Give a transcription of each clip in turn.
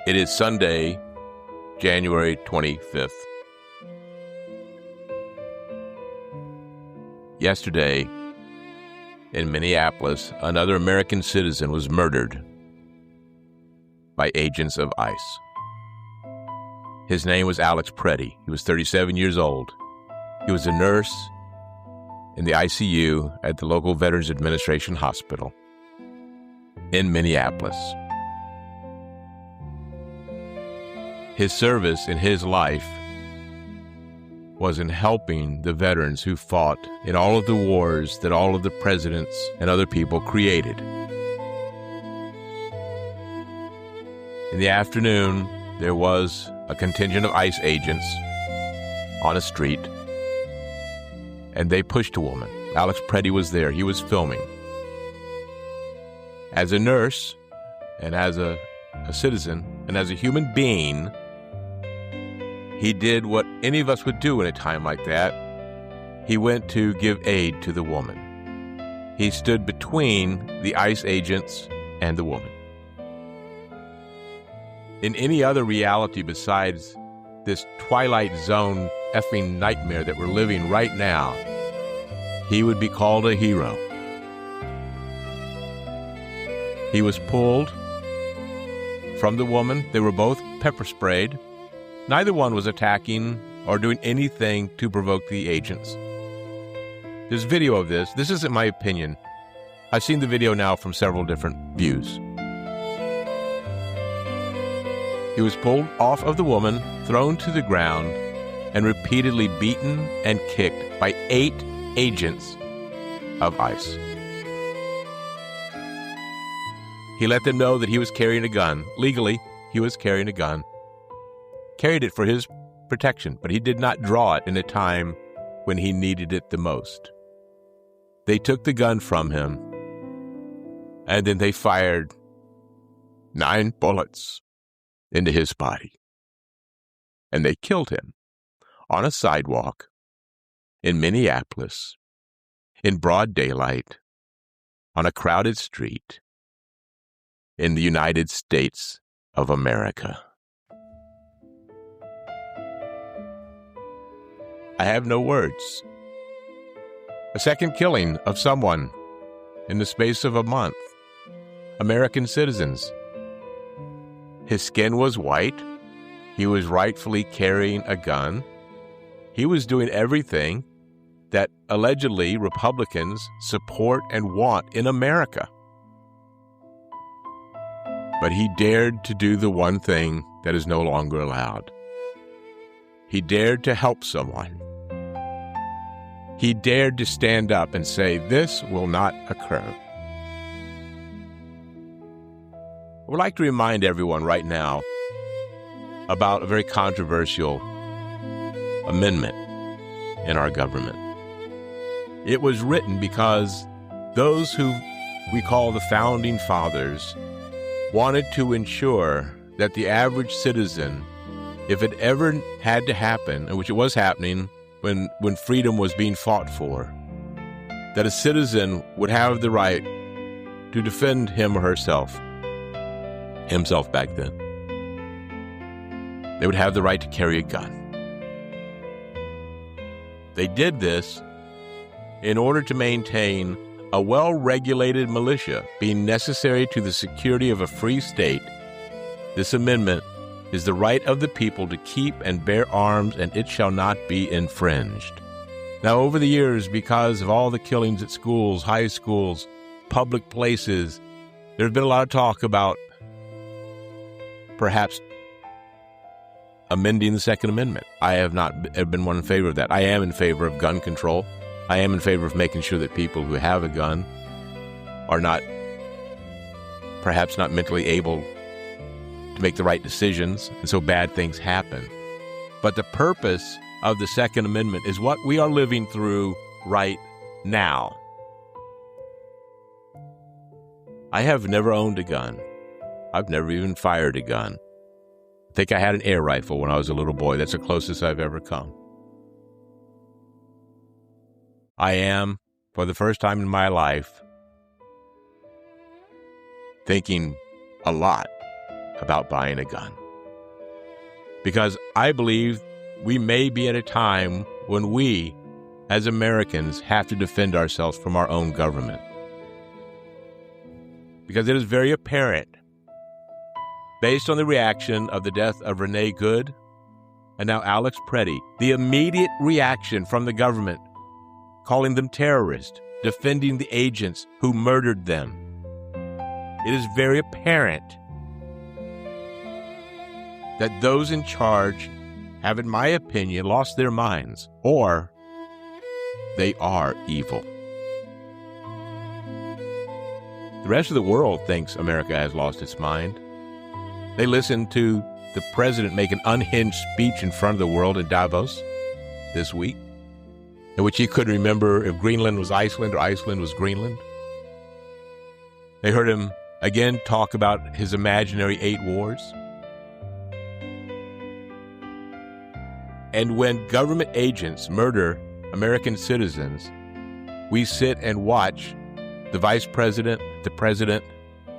It is Sunday, January 25th. Yesterday, in Minneapolis, another American citizen was murdered by agents of ICE. His name was Alex Pretti. He was 37 years old. He was a nurse in the ICU at the local Veterans Administration Hospital in Minneapolis. His service in his life was in helping the veterans who fought in all of the wars that all of the presidents and other people created. In the afternoon, there was a contingent of ICE agents on a street, and they pushed a woman. Alex Pretti was there. He was filming. As a nurse, and as a citizen, and as a human being, he did what any of us would do in a time like that. He went to give aid to the woman. He stood between the ICE agents and the woman. In any other reality besides this Twilight Zone effing nightmare that we're living right now, he would be called a hero. He was pulled from the woman. They were both pepper sprayed. Neither one was attacking or doing anything to provoke the agents. There's video of this. This isn't my opinion. I've seen the video now from several different views. He was pulled off of the woman, thrown to the ground, and repeatedly beaten and kicked by 8 agents of ICE. He let them know that he was carrying a gun. Legally, he was carrying a gun. Carried it for his protection, but he did not draw it in a time when he needed it the most. They took the gun from him, and then they fired 9 bullets into his body. And they killed him on a sidewalk in Minneapolis, in broad daylight, on a crowded street, in the United States of America. I have no words. A second killing of someone in the space of a month. American citizens. His skin was white. He was rightfully carrying a gun. He was doing everything that allegedly Republicans support and want in America. But he dared to do the one thing that is no longer allowed. He dared to help someone. He dared to stand up and say, "This will not occur." I would like to remind everyone right now about a very controversial amendment in our government. It was written because those who we call the Founding Fathers wanted to ensure that the average citizen, if it ever had to happen, and which it was happening when freedom was being fought for, that a citizen would have the right to defend him or herself, himself back then. They would have the right to carry a gun. They did this in order to maintain a well-regulated militia being necessary to the security of a free state. This amendment is the right of the people to keep and bear arms, and it shall not be infringed. Now, over the years, because of all the killings at schools, high schools, public places, there's been a lot of talk about perhaps amending the Second Amendment. I have not been one in favor of that. I am in favor of gun control. I am in favor of making sure that people who have a gun are perhaps not mentally able to make the right decisions, and so bad things happen. But the purpose of the Second Amendment is what we are living through right now. I have never owned a gun. I've never even fired a gun. I think I had an air rifle when I was a little boy. That's the closest I've ever come. I am, for the first time in my life, thinking a lot about buying a gun. Because I believe we may be at a time when we, as Americans, have to defend ourselves from our own government. Because it is very apparent, based on the reaction of the death of Renee Good and now Alex Pretti, the immediate reaction from the government, calling them terrorists, defending the agents who murdered them. It is very apparent that those in charge have, in my opinion, lost their minds, or they are evil. The rest of the world thinks America has lost its mind. They listened to the president make an unhinged speech in front of the world in Davos this week, in which he couldn't remember if Greenland was Iceland or Iceland was Greenland. They heard him again talk about his imaginary 8 wars. And when government agents murder American citizens, we sit and watch the vice president, the president,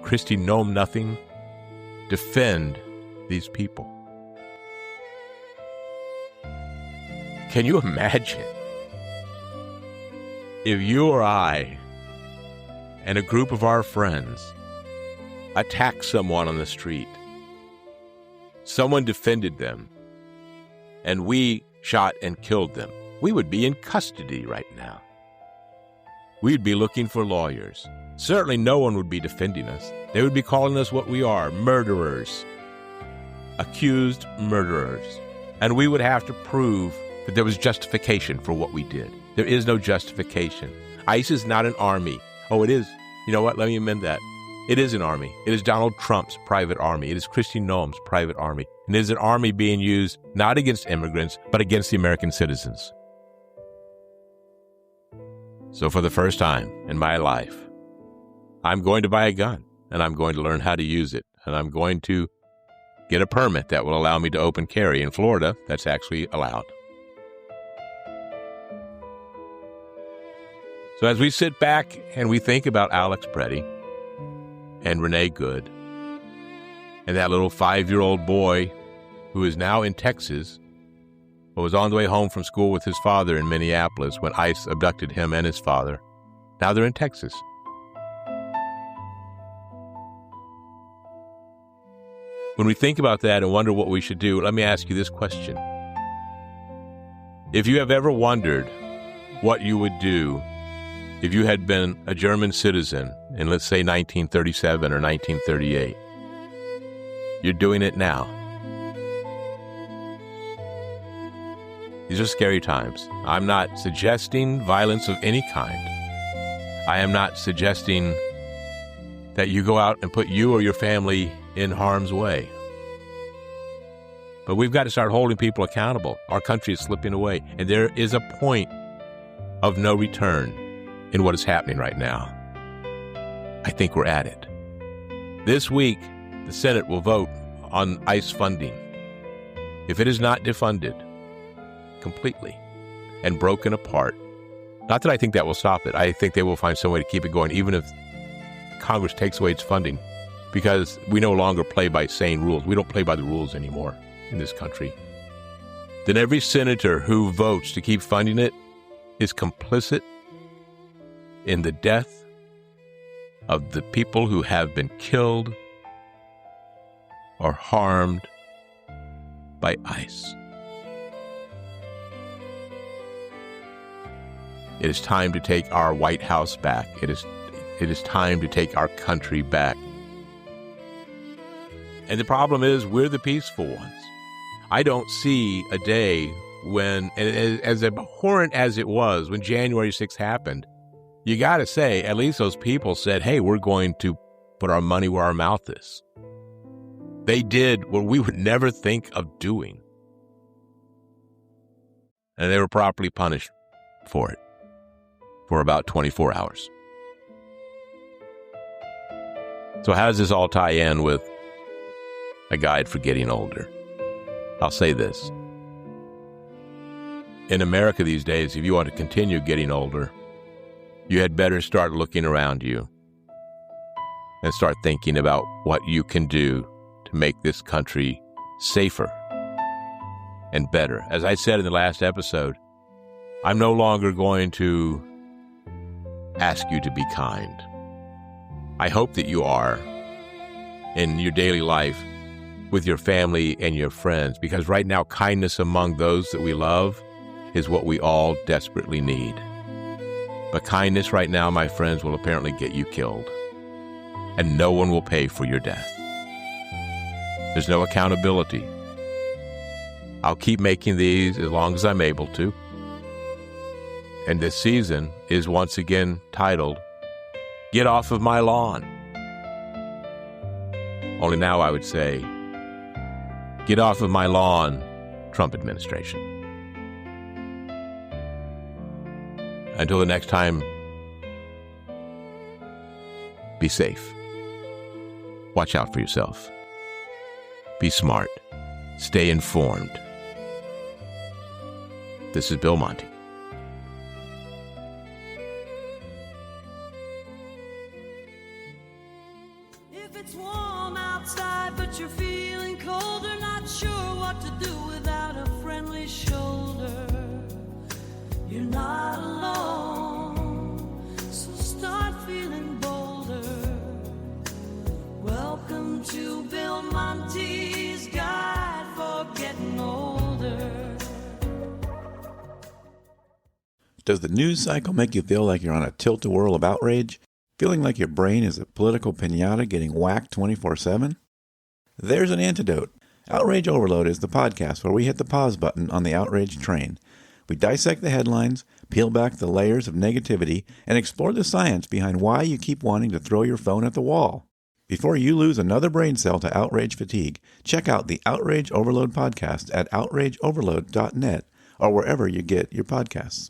Kristi Noem-Nothing, defend these people. Can you imagine if you or I and a group of our friends attacked someone on the street, someone defended them, and we shot and killed them? We would be in custody right now. We'd be looking for lawyers. Certainly no one would be defending us. They would be calling us what we are, murderers, accused murderers. And we would have to prove that there was justification for what we did. There is no justification. ICE is not an army. Oh, it is. You know what? Let me amend that. It is an army. It is Donald Trump's private army. It is Kristi Noem's private army. And it is an army being used not against immigrants, but against the American citizens. So for the first time in my life, I'm going to buy a gun, and I'm going to learn how to use it, and I'm going to get a permit that will allow me to open carry. In Florida, that's actually allowed. So as we sit back and we think about Alex Pretti and Renee Good and that little 5-year-old boy who is now in Texas, but was on the way home from school with his father in Minneapolis when ICE abducted him and his father. Now they're in Texas. When we think about that and wonder what we should do, let me ask you this question. If you have ever wondered what you would do if you had been a German citizen in, let's say, 1937 or 1938, you're doing it now. These are scary times. I'm not suggesting violence of any kind. I am not suggesting that you go out and put you or your family in harm's way. But we've got to start holding people accountable. Our country is slipping away, and there is a point of no return in what is happening right now. I think we're at it. This week, the Senate will vote on ICE funding. If it is not defunded completely and broken apart, not that I think that will stop it. I think they will find some way to keep it going, even if Congress takes away its funding, because we no longer play by sane rules. We don't play by the rules anymore in this country. Then every senator who votes to keep funding it is complicit in the death of the people who have been killed or harmed by ICE. It is time to take our White House back. It is time to take our country back. And the problem is, we're the peaceful ones. I don't see a day when, as abhorrent as it was when January 6th happened, you got to say, at least those people said, hey, we're going to put our money where our mouth is. They did what we would never think of doing. And they were properly punished for it for about 24 hours. So how does this all tie in with a guide for getting older? I'll say this. In America these days, if you want to continue getting older, you had better start looking around you and start thinking about what you can do to make this country safer and better. As I said in the last episode, I'm no longer going to ask you to be kind. I hope that you are in your daily life with your family and your friends, because right now kindness among those that we love is what we all desperately need. But kindness right now, my friends, will apparently get you killed, and no one will pay for your death. There's no accountability. I'll keep making these as long as I'm able to. And this season is once again titled, Get Off of My Lawn. Only now I would say, Get Off of My Lawn, Trump administration. Until the next time, be safe. Watch out for yourself. Be smart. Stay informed. This is Bill Monty. If it's warm outside but you're feeling colder, not sure what to do without a friendly shoulder, you're not alone, so start feeling bolder. Welcome to Bill Monty's Guide for Getting Older. Does the news cycle make you feel like you're on a tilt-a-whirl of outrage? Feeling like your brain is a political piñata getting whacked 24/7? There's an antidote. Outrage Overload is the podcast where we hit the pause button on the outrage train. We dissect the headlines, peel back the layers of negativity, and explore the science behind why you keep wanting to throw your phone at the wall. Before you lose another brain cell to outrage fatigue, check out the Outrage Overload podcast at outrageoverload.net or wherever you get your podcasts.